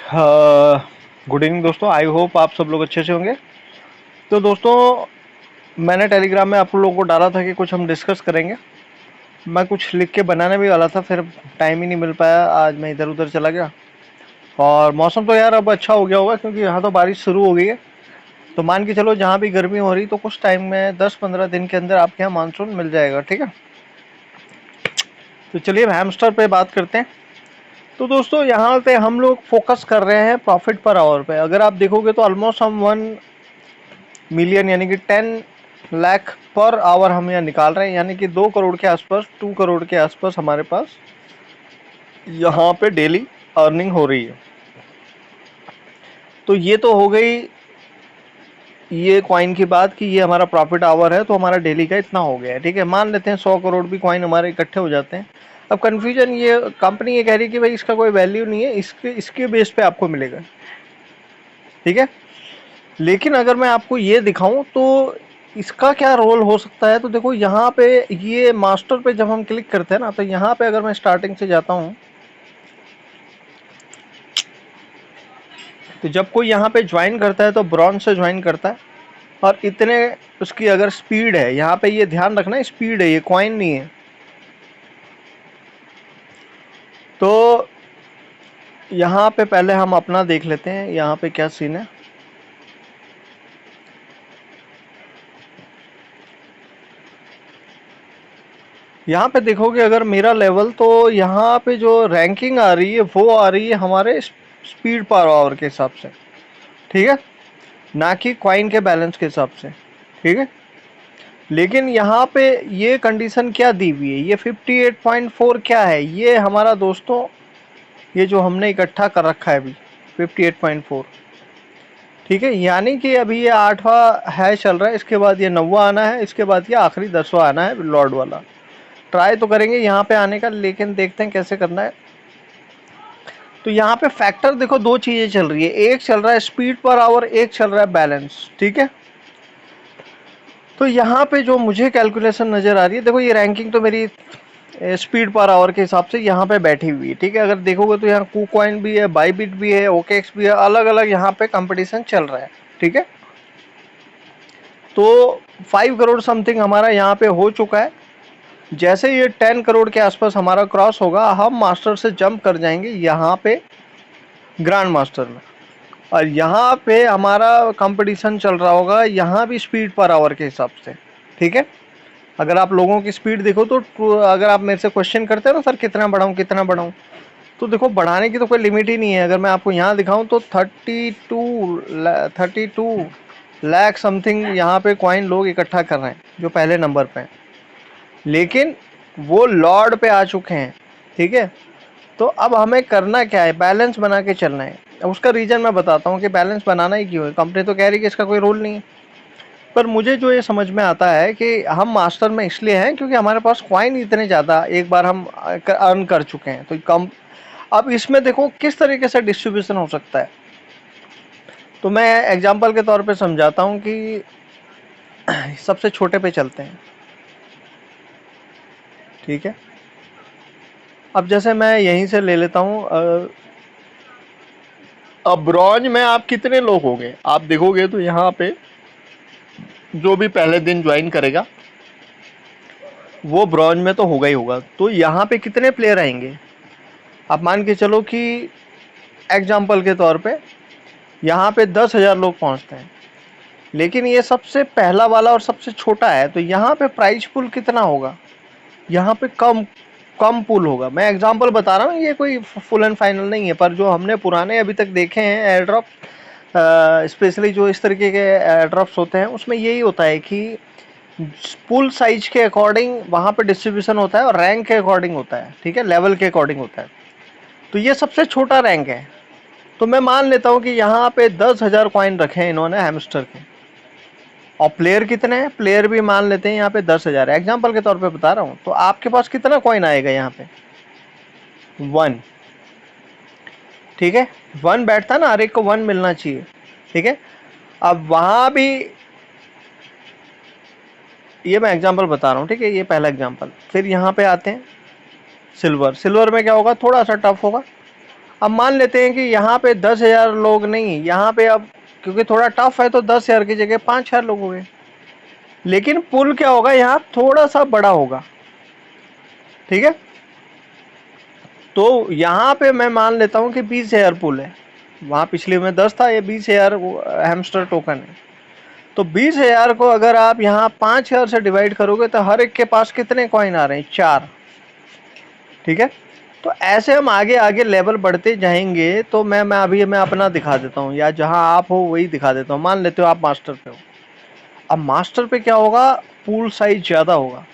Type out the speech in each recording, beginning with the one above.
Good evening दोस्तों। I hope आप सब लोग अच्छे से होंगे। तो दोस्तों, मैंने टेलीग्राम में आप लोगों को डाला था कि कुछ हम डिस्कस करेंगे। मैं कुछ लिख के बनाने भी वाला था, फिर टाइम ही नहीं मिल पाया। आज मैं इधर उधर चला गया। और मौसम तो यार अब अच्छा हो गया होगा, क्योंकि यहाँ तो बारिश शुरू हो गई है। तो मान के चलो, जहाँ भी गर्मी हो रही तो कुछ टाइम में 10-15 दिन के अंदर आपके यहाँ मानसून मिल जाएगा। ठीक है, तो चलिए अब हैमस्टर पे बात करते हैं। तो दोस्तों, यहाँ पे हम लोग फोकस कर रहे हैं प्रॉफिट पर आवर पे। अगर आप देखोगे तो ऑलमोस्ट हम 1 मिलियन यानी कि 10 लाख पर आवर हम यहाँ निकाल रहे हैं, यानी कि 2 करोड़ के आसपास, 2 करोड़ के आसपास हमारे पास यहाँ पे डेली अर्निंग हो रही है। तो ये तो हो गई ये कॉइन की बात कि ये हमारा प्रॉफिट आवर है, तो हमारा डेली का इतना हो गया है। ठीक है, मान लेते हैं 100 करोड़ भी कॉइन हमारे इकट्ठे हो जाते हैं। अब कन्फ्यूजन, ये कंपनी ये कह रही है कि भाई इसका कोई वैल्यू नहीं है, इसके बेस पे आपको मिलेगा। ठीक है, लेकिन अगर मैं आपको ये दिखाऊं तो इसका क्या रोल हो सकता है। तो देखो, यहाँ पे ये मास्टर पे जब हम क्लिक करते हैं ना, तो यहाँ पे अगर मैं स्टार्टिंग से जाता हूँ, तो जब कोई यहाँ पे ज्वाइन करता है तो ब्रॉन्ज से ज्वाइन करता है। और इतने उसकी अगर स्पीड है, यहाँ पे ये ध्यान रखना, स्पीड है, ये कॉइन नहीं है। तो यहाँ पे पहले हम अपना देख लेते हैं, यहाँ पे क्या सीन है। यहाँ पे देखोगे अगर मेरा लेवल, तो यहाँ पे जो रैंकिंग आ रही है वो आ रही है हमारे स्पीड पर आवर के हिसाब से। ठीक है, ना कि कॉइन के बैलेंस के हिसाब से। ठीक है, लेकिन यहाँ पे ये कंडीशन क्या दी हुई है, ये 58.4 क्या है, ये हमारा दोस्तों, ये जो हमने इकट्ठा कर रखा है अभी 58.4। ठीक है, यानी कि अभी ये 8वां है चल रहा है, इसके बाद ये 9वां आना है, इसके बाद ये आखिरी 10वां आना है लॉर्ड वाला। ट्राई तो करेंगे यहाँ पे आने का, लेकिन देखते हैं कैसे करना है। तो यहाँ पे फैक्टर देखो, दो चीजें चल रही है, एक चल रहा है स्पीड पर आवर, एक चल रहा है बैलेंस। ठीक है, तो यहाँ पे जो मुझे कैलकुलेशन नजर आ रही है, देखो ये रैंकिंग तो मेरी स्पीड पर आवर के हिसाब से यहाँ पे बैठी हुई है। ठीक है, अगर देखोगे तो यहाँ कूकॉइन भी है, बाईबिट भी है, ओकेएक्स भी है, अलग अलग यहाँ पे कंपटीशन चल रहा है। ठीक है, तो 5 करोड़ समथिंग हमारा यहाँ पे हो चुका है। जैसे ये 10 करोड़ के आसपास हमारा क्रॉस होगा, हम मास्टर से जंप कर जाएंगे यहाँ पे ग्रैंड मास्टर में। और यहाँ पे हमारा कंपटीशन चल रहा होगा, यहाँ भी स्पीड पर आवर के हिसाब से। ठीक है, अगर आप लोगों की स्पीड देखो तो अगर आप मेरे से क्वेश्चन करते हो ना, सर कितना बढ़ाऊं कितना बढ़ाऊं, तो देखो बढ़ाने की तो कोई लिमिट ही नहीं है। अगर मैं आपको यहाँ दिखाऊं तो 32 लाख समथिंग यहाँ पे कॉइन लोग इकट्ठा कर रहे हैं जो पहले नंबर पे हैं, लेकिन वो लॉर्ड पे आ चुके हैं। ठीक है, तो अब हमें करना क्या है, बैलेंस बना के चलना है। अब उसका रीज़न मैं बताता हूँ कि बैलेंस बनाना ही क्यों है। कंपनी तो कह रही है कि इसका कोई रोल नहीं है, पर मुझे जो ये समझ में आता है कि हम मास्टर में इसलिए हैं क्योंकि हमारे पास कॉइन इतने ज़्यादा एक बार हम अर्न कर चुके हैं। तो कम, अब इसमें देखो किस तरीके से डिस्ट्रीब्यूशन हो सकता है। तो मैं एग्जांपल के तौर पे समझाता हूँ कि सबसे छोटे पे चलते हैं। ठीक है, अब जैसे मैं यहीं से ले लेता हूँ, अब ब्रॉन्ज में आप कितने लोग होंगे, आप देखोगे तो यहाँ पे जो भी पहले दिन ज्वाइन करेगा वो ब्रॉन्ज में तो होगा ही होगा। तो यहाँ पे कितने प्लेयर आएंगे, आप मान के चलो कि एग्जाम्पल के तौर पे यहाँ पे 10,000 लोग पहुँचते हैं, लेकिन ये सबसे पहला वाला और सबसे छोटा है, तो यहाँ पे प्राइस पुल कितना होगा, यहाँ पे कम कम पुल होगा। मैं एग्जांपल बता रहा हूँ, ये कोई फुल एंड फाइनल नहीं है, पर जो हमने पुराने अभी तक देखे हैं एयर ड्रॉप, स्पेशली जो इस तरीके के एयर ड्रॉप्स होते हैं, उसमें यही होता है कि पुल साइज के अकॉर्डिंग वहाँ पे डिस्ट्रीब्यूशन होता है और रैंक के अकॉर्डिंग होता है। ठीक है, लेवल के अकॉर्डिंग होता है। तो ये सबसे छोटा रैंक है। तो मैं मान लेता हूँ कि यहाँ पे 10,000 कॉइन रखे हैं इन्होंने हैमस्टर के, और प्लेयर कितने हैं, प्लेयर भी मान लेते हैं यहाँ पे 10,000, एग्जाम्पल के तौर पे बता रहा हूँ। तो आपके पास कितना कॉइन आएगा यहाँ पे, 1। ठीक है, 1 बैठता है ना, हर एक को 1 मिलना चाहिए। ठीक है, अब वहाँ भी ये मैं एग्जाम्पल बता रहा हूँ। ठीक है, ये पहला एग्जाम्पल। फिर यहाँ पे आते हैं सिल्वर। सिल्वर में क्या होगा, थोड़ा सा टफ होगा, अब मान लेते हैं कि यहाँ पे 10,000 लोग नहीं, यहाँ पे अब क्योंकि थोड़ा टफ है तो 10,000 की जगह 5,000 लोग हो गए, लेकिन पुल क्या होगा यहाँ थोड़ा सा बड़ा होगा, ठीक है। तो यहाँ पे मैं मान लेता हूँ कि 20,000 पुल है, वहाँ पिछले में 10 था, ये 20,000 हैमस्टर टोकन है। तो 20,000 को अगर आप यहाँ 5,000 से डिवाइड करोगे तो हर एक के पास कितने कॉइन आ रहे हैं, 4, ठीक है। तो ऐसे हम आगे आगे लेवल बढ़ते जाएंगे। तो मैं अपना दिखा देता हूँ, या जहाँ आप हो वही दिखा देता हूँ। मान लेते हो आप मास्टर पे हो, अब मास्टर पे क्या होगा, पूल साइज ज़्यादा होगा,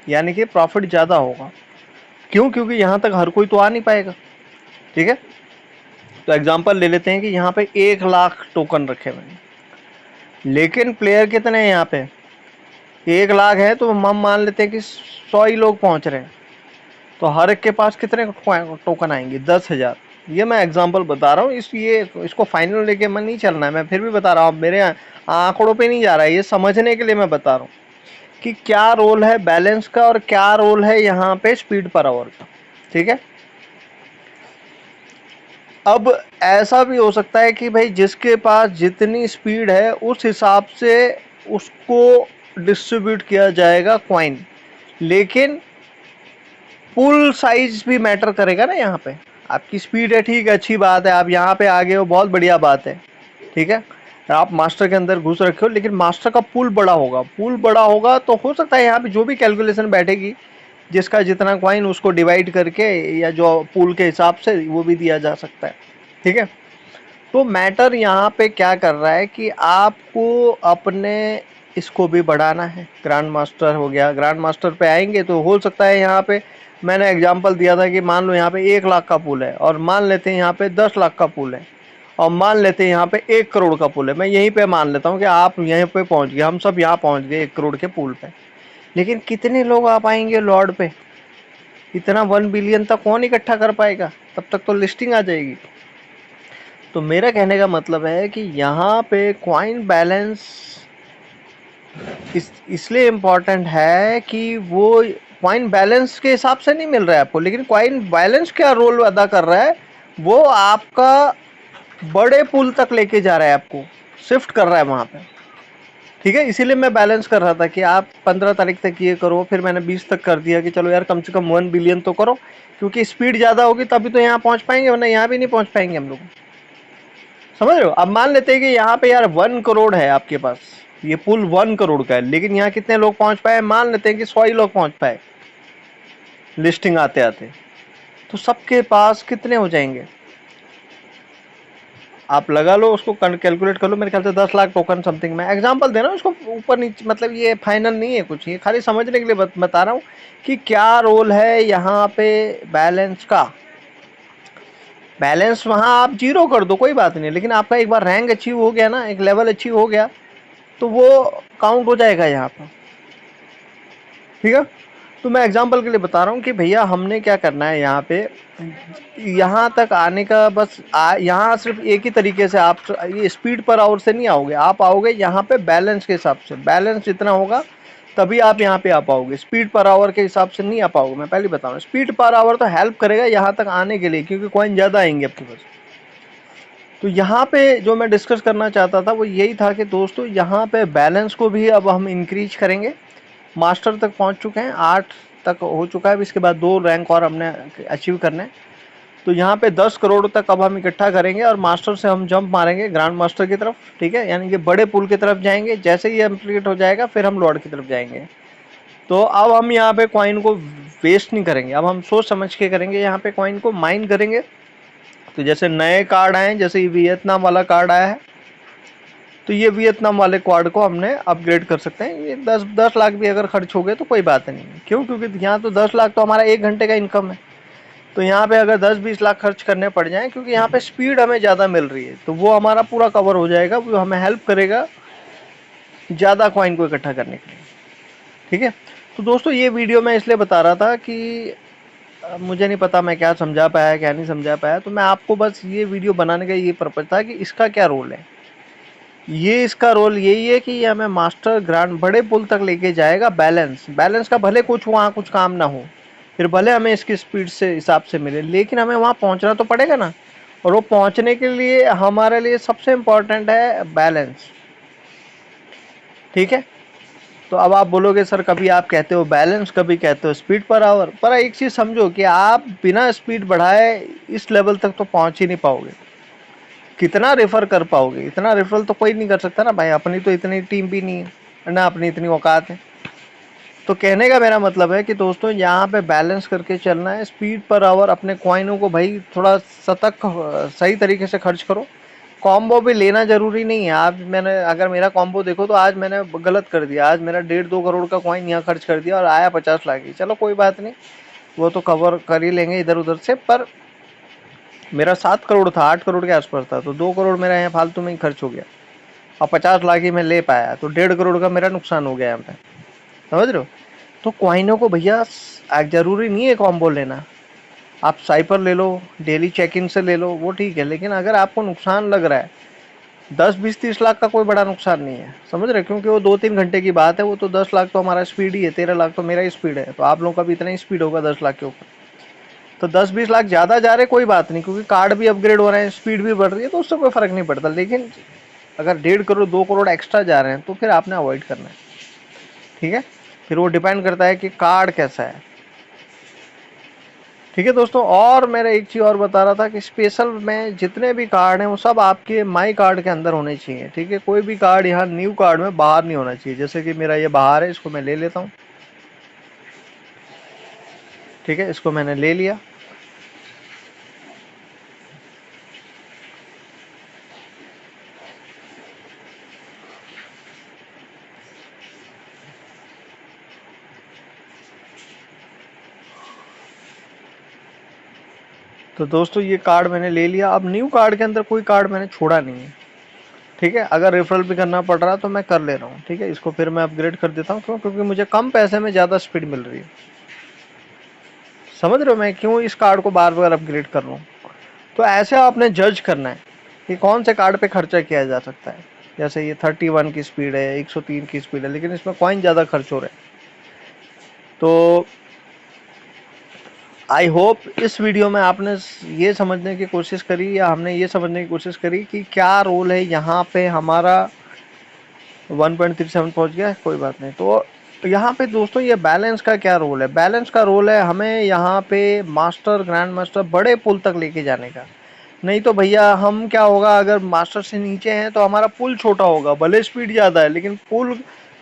यानी कि प्रॉफिट ज़्यादा होगा। क्यों? क्योंकि यहाँ तक हर कोई तो आ नहीं पाएगा, ठीक है। तो एग्जांपल ले लेते हैं कि यहाँ पे 1,00,000 टोकन रखे हुए हैं, लेकिन प्लेयर कितने हैं यहाँ पे, 1,00,000 है, तो हम मान लेते हैं कि 100 ही लोग पहुँच रहे हैं। तो हर एक के पास कितने टोकन आएंगे, 10,000। ये मैं एग्जांपल बता रहा हूँ, इसको फाइनल लेके मैं नहीं चलना है, मैं फिर भी बता रहा हूँ, मेरे आंकड़ों पे नहीं जा रहा है, ये समझने के लिए मैं बता रहा हूँ कि क्या रोल है बैलेंस का और क्या रोल है यहाँ पे स्पीड पर आवर का, ठीक है। अब ऐसा भी हो सकता है कि भाई जिसके पास जितनी स्पीड है उस हिसाब से उसको डिस्ट्रीब्यूट किया जाएगा कॉइन, लेकिन पुल साइज भी मैटर करेगा ना। यहाँ पे आपकी स्पीड है, ठीक है, अच्छी बात है, आप यहाँ पे आ गए हो, बहुत बढ़िया बात है, ठीक है। आप मास्टर के अंदर घुस रखे हो, लेकिन मास्टर का पुल बड़ा होगा, पुल बड़ा होगा तो हो सकता है यहाँ पे जो भी कैलकुलेशन बैठेगी, जिसका जितना कॉइन उसको डिवाइड करके या जो पुल के हिसाब से वो भी दिया जा सकता है, ठीक है। तो मैटर यहाँ पे क्या कर रहा है कि आपको अपने इसको भी बढ़ाना है। ग्रैंड मास्टर हो गया, ग्रैंड मास्टर पे आएंगे तो हो सकता है यहाँ पे मैंने एग्जांपल दिया था कि मान लो यहाँ पे 1,00,000 का पुल है, और मान लेते हैं यहाँ पे 10,00,000 का पुल है, और मान लेते हैं यहाँ पे 1 करोड़ का पुल है। मैं यहीं पे मान लेता हूँ कि आप यहीं पे पहुँच गए, हम सब यहाँ पहुँच गए 1 करोड़ के पुल पे, लेकिन कितने लोग आ पाएंगे लॉर्ड पे, इतना 1 बिलियन तक कौन इकट्ठा कर पाएगा, तब तक तो लिस्टिंग आ जाएगी। तो मेरा कहने का मतलब है कि यहाँ पे कॉइन बैलेंस इसलिए इम्पोर्टेंट है कि वो कॉइन बैलेंस के हिसाब से नहीं मिल रहा है आपको, लेकिन कॉइन बैलेंस क्या रोल अदा कर रहा है, वो आपका बड़े पुल तक लेके जा रहा है, आपको शिफ्ट कर रहा है वहाँ पे, ठीक है। इसीलिए मैं बैलेंस कर रहा था कि आप 15 तारीख तक ये करो, फिर मैंने 20 तक कर दिया कि चलो यार कम से कम 1 बिलियन तो करो, क्योंकि स्पीड ज़्यादा होगी तभी तो यहाँ पहुँच पाएंगे, वरना यहाँ भी नहीं पहुँच पाएंगे हम लोग, समझ रहे हो। अब मान लेते हैं कि यहाँ पे यार 1 करोड़ है आपके पास, ये पुल 1 करोड़ का है, लेकिन यहाँ कितने लोग पहुँच पाए, मान लेते हैं कि 100 ही लोग पहुँच पाए लिस्टिंग आते आते, तो सबके पास कितने हो जाएंगे, आप लगा लो, उसको कैलकुलेट कर लो, मेरे ख्याल से 10,00,000 टोकन समथिंग। मैं एग्जांपल दे रहा हूँ, उसको ऊपर नीचे, मतलब ये फाइनल नहीं है कुछ, ये खाली समझने के लिए बता रहा हूँ कि क्या रोल है यहाँ पे बैलेंस का। बैलेंस वहाँ आप 0 कर दो, कोई बात नहीं, लेकिन आपका एक बार रैंक अचीव हो गया ना, एक लेवल अचीव हो गया, तो वो काउंट हो जाएगा यहाँ पर, ठीक है। तो मैं एग्जांपल के लिए बता रहा हूँ कि भैया हमने क्या करना है यहाँ पे, यहाँ तक आने का बस यहाँ सिर्फ एक ही तरीके से आप ये स्पीड पर आवर से नहीं आओगे, आप आओगे यहाँ पे बैलेंस के हिसाब से, बैलेंस जितना होगा तभी आप यहाँ पे आ पाओगे, स्पीड पर आवर के हिसाब से नहीं आ पाओगे। मैं पहले बता रहा हूँ, स्पीड पर आवर तो हेल्प करेगा यहाँ तक आने के लिए, क्योंकि कॉइन ज़्यादा आएंगे आपके पास। तो यहाँ पे जो मैं डिस्कस करना चाहता था वो यही था कि दोस्तों यहाँ पे बैलेंस को भी अब हम इंक्रीज करेंगे। मास्टर तक पहुँच चुके हैं, 8 तक हो चुका है, इसके बाद 2 रैंक और हमने अचीव करने हैं। तो यहाँ पे 10 करोड़ तक अब हम इकट्ठा करेंगे, और मास्टर से हम जंप मारेंगे ग्रैंड मास्टर की तरफ, ठीक है, यानी कि बड़े पुल की तरफ जाएंगे। जैसे ही कंप्लीट हो जाएगा फिर हम लॉर्ड की तरफ जाएंगे। तो अब हम यहाँ पे कॉइन को वेस्ट नहीं करेंगे, अब हम सोच समझ के करेंगे, यहाँ पे कॉइन को माइन करेंगे। तो जैसे नए कार्ड आए, जैसे ये वियतनाम वाला कार्ड आया है, तो ये वियतनाम वाले कार्ड को हमने अपग्रेड कर सकते हैं। ये 10 लाख भी अगर खर्च हो गए तो कोई बात नहीं है, क्यों, क्योंकि यहाँ तो 10 लाख तो हमारा 1 घंटे का इनकम है। तो यहाँ पे अगर 10-20 लाख खर्च करने पड़ जाएं, क्योंकि यहाँ पे स्पीड हमें ज़्यादा मिल रही है, तो वो हमारा पूरा कवर हो जाएगा, वो हमें हेल्प करेगा ज़्यादा कॉइन को इकट्ठा करने के लिए, ठीक है। तो दोस्तों ये वीडियो मैं इसलिए बता रहा था कि मुझे नहीं पता मैं क्या समझा पाया क्या नहीं समझा पाया, तो मैं आपको बस ये वीडियो बनाने का ये पर्पज़ था कि इसका क्या रोल है। ये इसका रोल यही है कि ये हमें मास्टर ग्रांड बड़े पुल तक लेके जाएगा। बैलेंस का भले कुछ वहाँ कुछ काम ना हो, फिर भले हमें इसकी स्पीड से हिसाब से मिले, लेकिन हमें वहाँ पहुँचना तो पड़ेगा ना। और वो पहुंचने के लिए हमारे लिए सबसे इम्पोर्टेंट है बैलेंस। ठीक है, तो अब आप बोलोगे सर कभी आप कहते हो बैलेंस, कभी कहते हो स्पीड पर आवर, पर एक चीज समझो कि आप बिना स्पीड बढ़ाए इस लेवल तक तो पहुंच ही नहीं पाओगे। कितना रेफर कर पाओगे? इतना रेफरल तो कोई नहीं कर सकता ना भाई, अपनी तो इतनी टीम भी नहीं है ना, अपनी इतनी औकात है। तो कहने का मेरा मतलब है कि दोस्तों यहाँ पे बैलेंस करके चलना है, स्पीड पर आवर अपने कॉइनों को भाई थोड़ा सतर्क सही तरीके से खर्च करो। कॉम्बो भी लेना जरूरी नहीं है। आज मैंने अगर मेरा कॉम्बो देखो तो आज मैंने गलत कर दिया, आज मेरा 1.5-2 करोड़ का कॉइन यहाँ खर्च कर दिया और आया 50 लाख ही। चलो कोई बात नहीं, वो तो कवर कर ही लेंगे इधर उधर से। पर मेरा 7 करोड़ था, 8 करोड़ के आसपास था, तो 2 करोड़ मेरा यहाँ फालतू में ही खर्च हो गया और 50 लाख ही मैं ले पाया, तो 1.5 करोड़ का मेरा नुकसान हो गया यहाँ पे। समझ रहे हो? तो कॉइनों को भैया जरूरी नहीं है कॉम्बो लेना। आप साइपर ले लो, डेली चेक इन से ले लो, वो ठीक है, लेकिन अगर आपको नुकसान लग रहा है 10-20-30 लाख का, कोई बड़ा नुकसान नहीं है। समझ रहे? क्योंकि वो 2-3 घंटे की बात है। वो तो 10 लाख तो हमारा स्पीड ही है, 13 लाख तो मेरा ही स्पीड है, तो आप लोगों का भी इतना ही स्पीड होगा 10 लाख के ऊपर। तो 10-20 लाख ज़्यादा जा रहे कोई बात नहीं, क्योंकि कार्ड भी अपग्रेड हो रहे हैं, स्पीड भी बढ़ रही है, तो उससे कोई फ़र्क नहीं पड़ता। लेकिन अगर 1.5 करोड़ 2 करोड़ एक्स्ट्रा जा रहे हैं तो फिर आपने अवॉइड करना है। ठीक है, फिर वो डिपेंड करता है कि कार्ड कैसा है। ठीक है दोस्तों, और मेरा एक चीज़ और बता रहा था कि स्पेशल में जितने भी कार्ड हैं वो सब आपके माई कार्ड के अंदर होने चाहिए। ठीक है, कोई भी कार्ड यहाँ न्यू कार्ड में बाहर नहीं होना चाहिए। जैसे कि मेरा ये बाहर है, इसको मैं ले लेता हूँ। ठीक है, इसको मैंने ले लिया। तो दोस्तों ये कार्ड मैंने ले लिया। अब न्यू कार्ड के अंदर कोई कार्ड मैंने छोड़ा नहीं है। ठीक है, अगर रेफरल भी करना पड़ रहा तो मैं कर ले रहा हूँ। ठीक है, इसको फिर मैं अपग्रेड कर देता हूँ। क्यों? क्योंकि मुझे कम पैसे में ज़्यादा स्पीड मिल रही है। समझ रहे हो मैं क्यों इस कार्ड को बार बार अपग्रेड कर रहा हूँ? तो ऐसे आपने जज करना है कि कौन से कार्ड पे खर्चा किया जा सकता है। जैसे ये 31 की स्पीड है, 103 की स्पीड है, लेकिन इसमें कॉइन ज़्यादा खर्च हो रहे हैं। तो आई होप इस वीडियो में आपने ये समझने की कोशिश करी, या हमने ये समझने की कोशिश करी कि क्या रोल है यहाँ पे हमारा। 1.37 पहुँच गया, कोई बात नहीं। तो यहाँ पे दोस्तों ये बैलेंस का क्या रोल है? बैलेंस का रोल है हमें यहाँ पे मास्टर, ग्रैंड मास्टर, बड़े पुल तक लेके जाने का। नहीं तो भैया हम क्या होगा, अगर मास्टर से नीचे हैं तो हमारा पुल छोटा होगा, भले स्पीड ज़्यादा है लेकिन पुल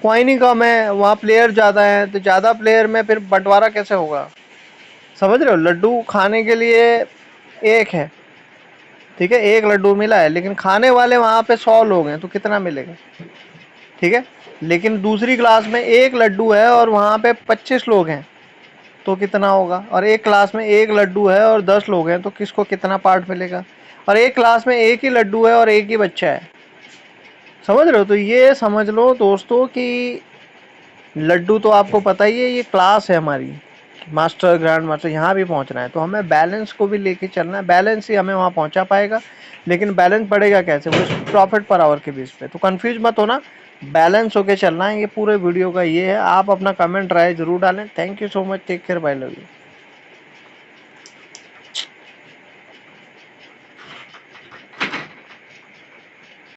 कॉइन ही कम है, वहाँ प्लेयर ज़्यादा है, तो ज़्यादा प्लेयर में फिर बंटवारा कैसे होगा? समझ रहे हो? लड्डू खाने के लिए एक है, ठीक है, एक लड्डू मिला है, लेकिन खाने वाले वहाँ पे 100 लोग हैं, तो कितना मिलेगा? ठीक है, लेकिन दूसरी क्लास में एक लड्डू है और वहाँ पे 25 लोग हैं, तो कितना होगा? और एक क्लास में एक लड्डू है और 10 लोग हैं, तो किसको कितना पार्ट मिलेगा? और एक क्लास में एक ही लड्डू है और एक ही बच्चा है। समझ रहे हो? तो ये समझ लो दोस्तों कि लड्डू तो आपको पता ही है, ये क्लास है हमारी, मास्टर, ग्रैंड मास्टर, यहाँ भी पहुँचना है, तो हमें बैलेंस को भी लेके चलना है। बैलेंस ही हमें वहाँ पहुँचा पाएगा। लेकिन बैलेंस बढ़ेगा कैसे? वो प्रॉफिट पर आवर के बेस पे। तो कंफ्यूज मत होना, बैलेंस होके चलना है। ये पूरे वीडियो का ये है। आप अपना कमेंट राय जरूर डालें। Thank you so much, take care, bye, love you.